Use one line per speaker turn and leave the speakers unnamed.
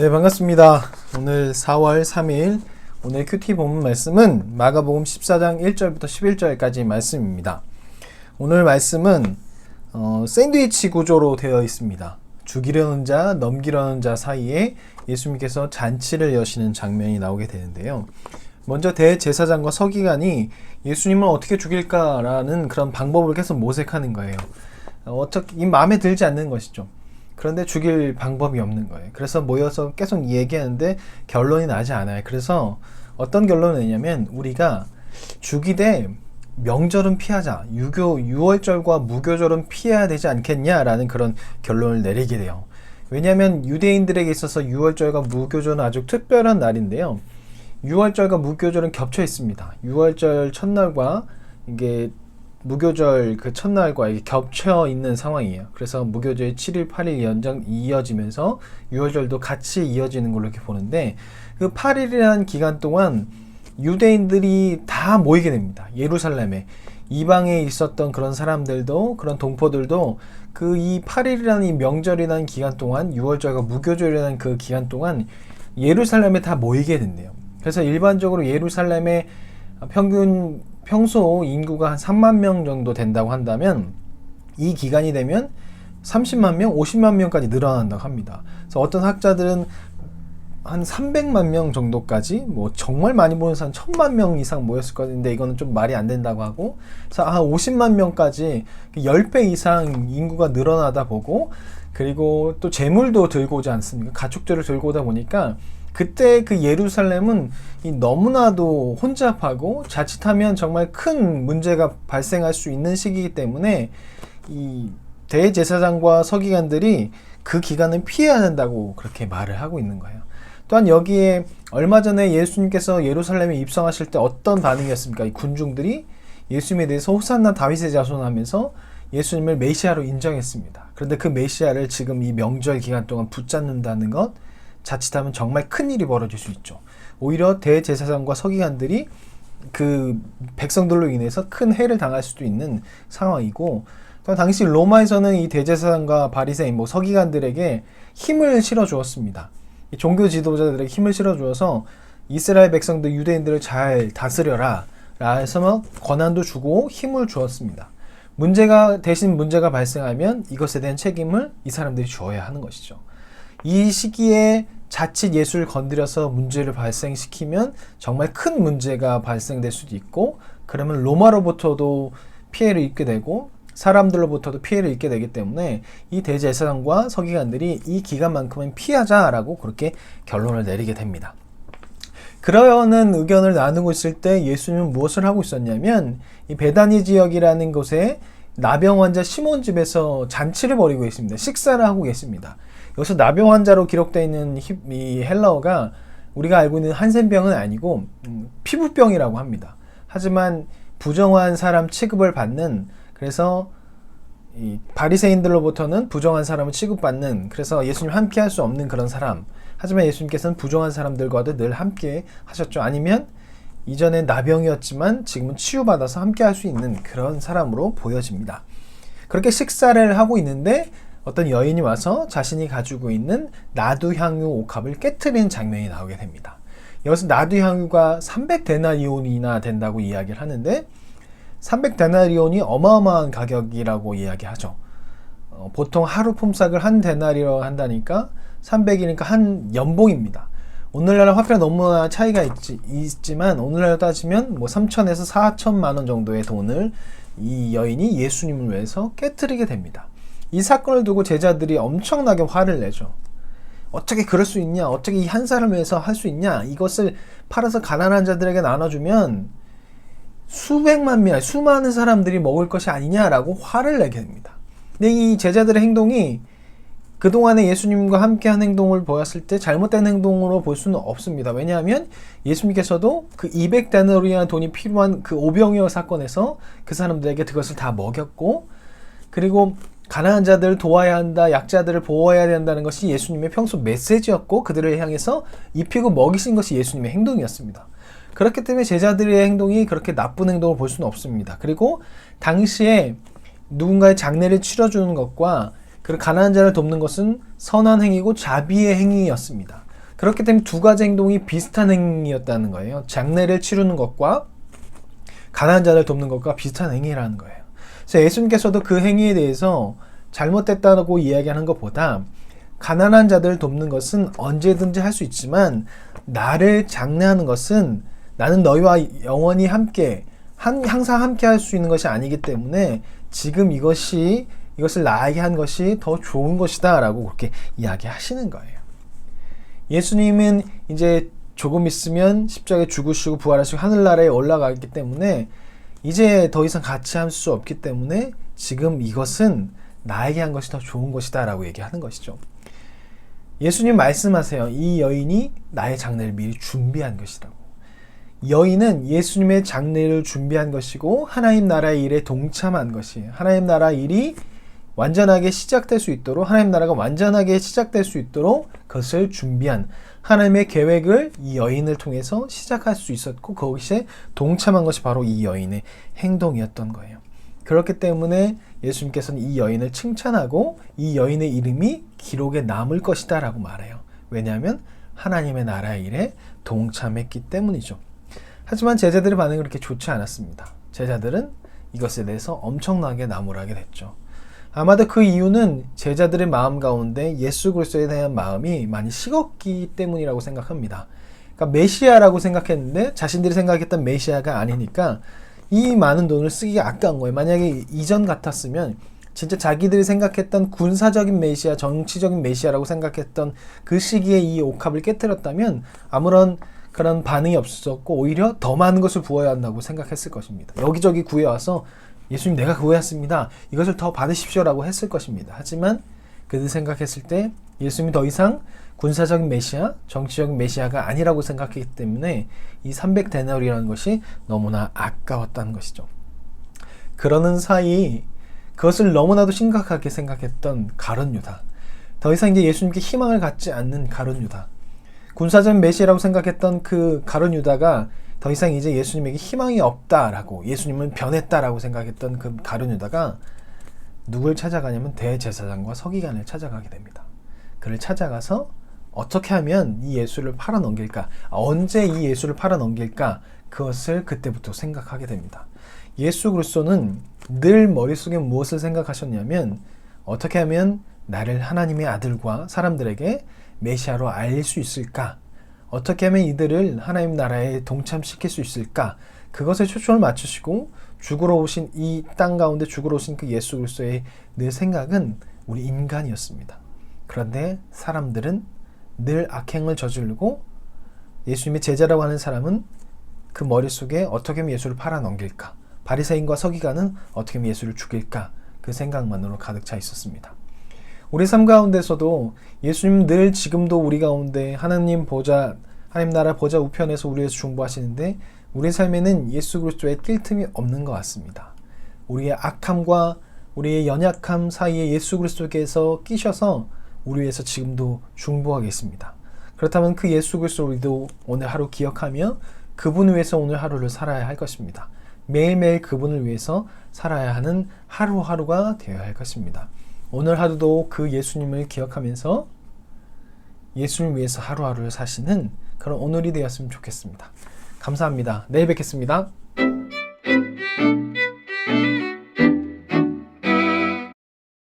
네, 반갑습니다. 오늘 4월 3일 오늘 큐티 본문 말씀은 마가복음 14장 1절부터 11절까지 말씀입니다. 오늘 말씀은 샌드위치 구조로 되어 있습니다. 죽이려는 자, 넘기려는 자 사이에 예수님께서 잔치를 여시는 장면이 나오게 되는데요. 먼저 대제사장과 서기관이 예수님을 어떻게 죽일까라는 그런 방법을 계속 모색하는 거예요. 어떻게 마음에 들지 않는 것이죠. 그런데 죽일 방법이 없는 거예요. 그래서 모여서 계속 얘기하는데 결론이 나지 않아요. 그래서 어떤 결론을 내냐면 우리가 죽이되 명절은 피하자. 유월절과 무교절은 피해야 되지 않겠냐라는 그런 결론을 내리게 돼요. 왜냐하면 유대인들에게 있어서 유월절과 무교절은 아주 특별한 날인데요. 유월절과 무교절은 겹쳐 있습니다. 유월절 첫날과 이게 무교절 그 첫날과 이게 겹쳐 있는 상황이에요. 그래서 무교절 7일, 8일 연장 이어지면서 유월절도 같이 이어지는 걸로 이렇게 보는데 그 8일이라는 기간 동안 유대인들이 다 모이게 됩니다. 예루살렘에. 이방에 있었던 그런 사람들도 그런 동포들도 그 이 8일이라는 이 명절이라는 기간 동안 유월절과 무교절이라는 그 기간 동안 예루살렘에 다 모이게 된대요. 그래서 일반적으로 예루살렘의 평소 인구가 한 3만 명 정도 된다고 한다면 이 기간이 되면 30만 명, 50만 명까지 늘어난다고 합니다. 그래서 어떤 학자들은 한 300만 명 정도까지 뭐 정말 많이 모여서 한 1000만 명 이상 모였을 건데 이거는 좀 말이 안 된다고 하고 그래서 한 50만 명까지 10배 이상 인구가 늘어나다 보고 그리고 또 재물도 들고 오지 않습니까? 가축들을 들고 오다 보니까 그때 그 예루살렘은 너무나도 혼잡하고 자칫하면 정말 큰 문제가 발생할 수 있는 시기이기 때문에 이 대제사장과 서기관들이 그 기간을 피해야 된다고 그렇게 말을 하고 있는 거예요. 또한 여기에 얼마 전에 예수님께서 예루살렘에 입성하실 때 어떤 반응이었습니까? 이 군중들이 예수님에 대해서 호산나 다윗의 자손 하면서 예수님을 메시아로 인정했습니다. 그런데 그 메시아를 지금 이 명절 기간 동안 붙잡는다는 것 자칫하면 정말 큰 일이 벌어질 수 있죠. 오히려 대제사장과 서기관들이 그 백성들로 인해서 큰 해를 당할 수도 있는 상황이고 또 당시 로마에서는 이 대제사장과 바리새인 서기관들에게 힘을 실어 주었습니다. 종교 지도자들에게 힘을 실어 주어서 이스라엘 백성들 유대인들을 잘 다스려라 라 해서 권한도 주고 힘을 주었습니다. 대신 문제가 발생하면 이것에 대한 책임을 이 사람들이 져야 하는 것이죠. 이 시기에 자칫 예수를 건드려서 문제를 발생시키면 정말 큰 문제가 발생될 수도 있고 그러면 로마로부터도 피해를 입게 되고 사람들로부터도 피해를 입게 되기 때문에 이 대제사장과 서기관들이 이 기간만큼은 피하자라고 그렇게 결론을 내리게 됩니다. 그러는 의견을 나누고 있을 때 예수님은 무엇을 하고 있었냐면 이 베다니 지역이라는 곳에 나병 환자 시몬 집에서 잔치를 벌이고 있습니다. 식사를 하고 계십니다. 여기서 나병 환자로 기록되어 있는 이 헬라어가 우리가 알고 있는 한센병은 아니고 피부병이라고 합니다. 하지만 부정한 사람 취급을 받는 그래서 이 바리새인들로부터는 부정한 사람을 취급받는 그래서 예수님 함께 할 수 없는 그런 사람 하지만 예수님께서는 부정한 사람들과도 늘 함께 하셨죠. 아니면 이전에 나병이었지만 지금은 치유받아서 함께 할 수 있는 그런 사람으로 보여집니다. 그렇게 식사를 하고 있는데 어떤 여인이 와서 자신이 가지고 있는 나두향유 옥합을 깨트리는 장면이 나오게 됩니다. 여기서 나두향유가 300데나리온이나 된다고 이야기를 하는데 300데나리온이 어마어마한 가격이라고 이야기하죠. 보통 하루 품삯을 한 데나리로 한다니까 300이니까 한 연봉입니다. 오늘날 화폐가 너무나 차이가 있지만 오늘날 따지면 3천에서 4천만 원 정도의 돈을 이 여인이 예수님을 위해서 깨트리게 됩니다. 이 사건을 두고 제자들이 엄청나게 화를 내죠. 어떻게 그럴 수 있냐? 어떻게 이 한 사람을 위해서 할 수 있냐? 이것을 팔아서 가난한 자들에게 나눠주면 수많은 사람들이 먹을 것이 아니냐라고 화를 내게 됩니다. 근데 이 제자들의 행동이 그동안에 예수님과 함께한 행동을 보았을 때 잘못된 행동으로 볼 수는 없습니다. 왜냐하면 예수님께서도 그 200데나리온의 돈이 필요한 그 오병이어 사건에서 그 사람들에게 그것을 다 먹였고 그리고 가난한 자들을 도와야 한다, 약자들을 보호해야 된다는 것이 예수님의 평소 메시지였고 그들을 향해서 입히고 먹이신 것이 예수님의 행동이었습니다. 그렇기 때문에 제자들의 행동이 그렇게 나쁜 행동을 볼 수는 없습니다. 그리고 당시에 누군가의 장례를 치러주는 것과 그 가난한 자를 돕는 것은 선한 행위고 자비의 행위였습니다. 그렇기 때문에 두 가지 행동이 비슷한 행위였다는 거예요. 장례를 치르는 것과 가난한 자를 돕는 것과 비슷한 행위라는 거예요. 그래서 예수님께서도 그 행위에 대해서 잘못됐다고 이야기하는 것보다 가난한 자들을 돕는 것은 언제든지 할 수 있지만 나를 장례하는 것은 나는 너희와 영원히 함께 항상 함께 할 수 있는 것이 아니기 때문에 지금 이것을 나에게 한 것이 더 좋은 것이다 라고 그렇게 이야기하시는 거예요. 예수님은 이제 조금 있으면 십자가에 죽으시고 부활하시고 하늘나라에 올라가기 때문에 이제 더 이상 같이 할 수 없기 때문에 지금 이것은 나에게 한 것이 더 좋은 것이다 라고 얘기하는 것이죠. 예수님 말씀하세요. 이 여인이 나의 장례를 미리 준비한 것이라고. 여인은 예수님의 장례를 준비한 것이고 하나님 나라의 일에 동참한 것이에요. 하나님 나라 일이 완전하게 시작될 수 있도록, 하나님 나라가 완전하게 시작될 수 있도록 그것을 준비한 하나님의 계획을 이 여인을 통해서 시작할 수 있었고 거기에 동참한 것이 바로 이 여인의 행동이었던 거예요. 그렇기 때문에 예수님께서는 이 여인을 칭찬하고 이 여인의 이름이 기록에 남을 것이다 라고 말해요. 왜냐하면 하나님의 나라의 일에 동참했기 때문이죠. 하지만 제자들의 반응은 그렇게 좋지 않았습니다. 제자들은 이것에 대해서 엄청나게 나무라게 됐죠. 아마도 그 이유는 제자들의 마음 가운데 예수 그리스도에 대한 마음이 많이 식었기 때문이라고 생각합니다. 그러니까 메시아라고 생각했는데 자신들이 생각했던 메시아가 아니니까 이 많은 돈을 쓰기가 아까운 거예요. 만약에 이전 같았으면 진짜 자기들이 생각했던 군사적인 메시아, 정치적인 메시아라고 생각했던 그 시기에 이 옥합을 깨뜨렸다면 아무런 그런 반응이 없었고 오히려 더 많은 것을 부어야 한다고 생각했을 것입니다. 여기저기 구해와서 예수님 내가 구했습니다. 이것을 더 받으십시오라고 했을 것입니다. 하지만 그들 생각했을 때 예수님이 더 이상 군사적인 메시아, 정치적인 메시아가 아니라고 생각했기 때문에 이 300데나리라는 것이 너무나 아까웠다는 것이죠. 그러는 사이 그것을 너무나도 심각하게 생각했던 가룟 유다. 더 이상 이제 예수님께 희망을 갖지 않는 가룟 유다. 군사적 메시아라고 생각했던 그 가룟 유다가 더 이상 이제 예수님에게 희망이 없다라고, 예수님은 변했다라고 생각했던 그 가룟 유다가 누굴 찾아가냐면 대제사장과 서기관을 찾아가게 됩니다. 그를 찾아가서 어떻게 하면 이 예수를 팔아넘길까, 언제 이 예수를 팔아넘길까, 그것을 그때부터 생각하게 됩니다. 예수 그리스도는 늘 머릿속에 무엇을 생각하셨냐면 어떻게 하면 나를 하나님의 아들과 사람들에게 메시아로 알릴 수 있을까, 어떻게 하면 이들을 하나님 나라에 동참시킬 수 있을까, 그것에 초점을 맞추시고 죽으러 오신 이 땅 가운데 죽으러 오신 그 예수 그리스도의 늘 생각은 우리 인간이었습니다. 그런데 사람들은 늘 악행을 저지르고 예수님의 제자라고 하는 사람은 그 머릿속에 어떻게 하면 예수를 팔아넘길까, 바리새인과 서기관은 어떻게 하면 예수를 죽일까, 그 생각만으로 가득 차 있었습니다. 우리 삶 가운데서도 예수님 늘 지금도 우리 가운데 하나님 나라 보좌 우편에서 우리 위해서 중보하시는데 우리 삶에는 예수 그리스도의 낄 틈이 없는 것 같습니다. 우리의 악함과 우리의 연약함 사이에 예수 그리스도께서 끼셔서 우리 위해서 지금도 중보하고 있습니다. 그렇다면 그 예수 그리스도 우리도 오늘 하루 기억하며 그분을 위해서 오늘 하루를 살아야 할 것입니다. 매일매일 그분을 위해서 살아야 하는 하루하루가 되어야 할 것입니다. 오늘 하루도 그 예수님을 기억하면서 예수님을 위해서 하루하루를 사시는 그런 오늘이 되었으면 좋겠습니다. 감사합니다. 내일 뵙겠습니다.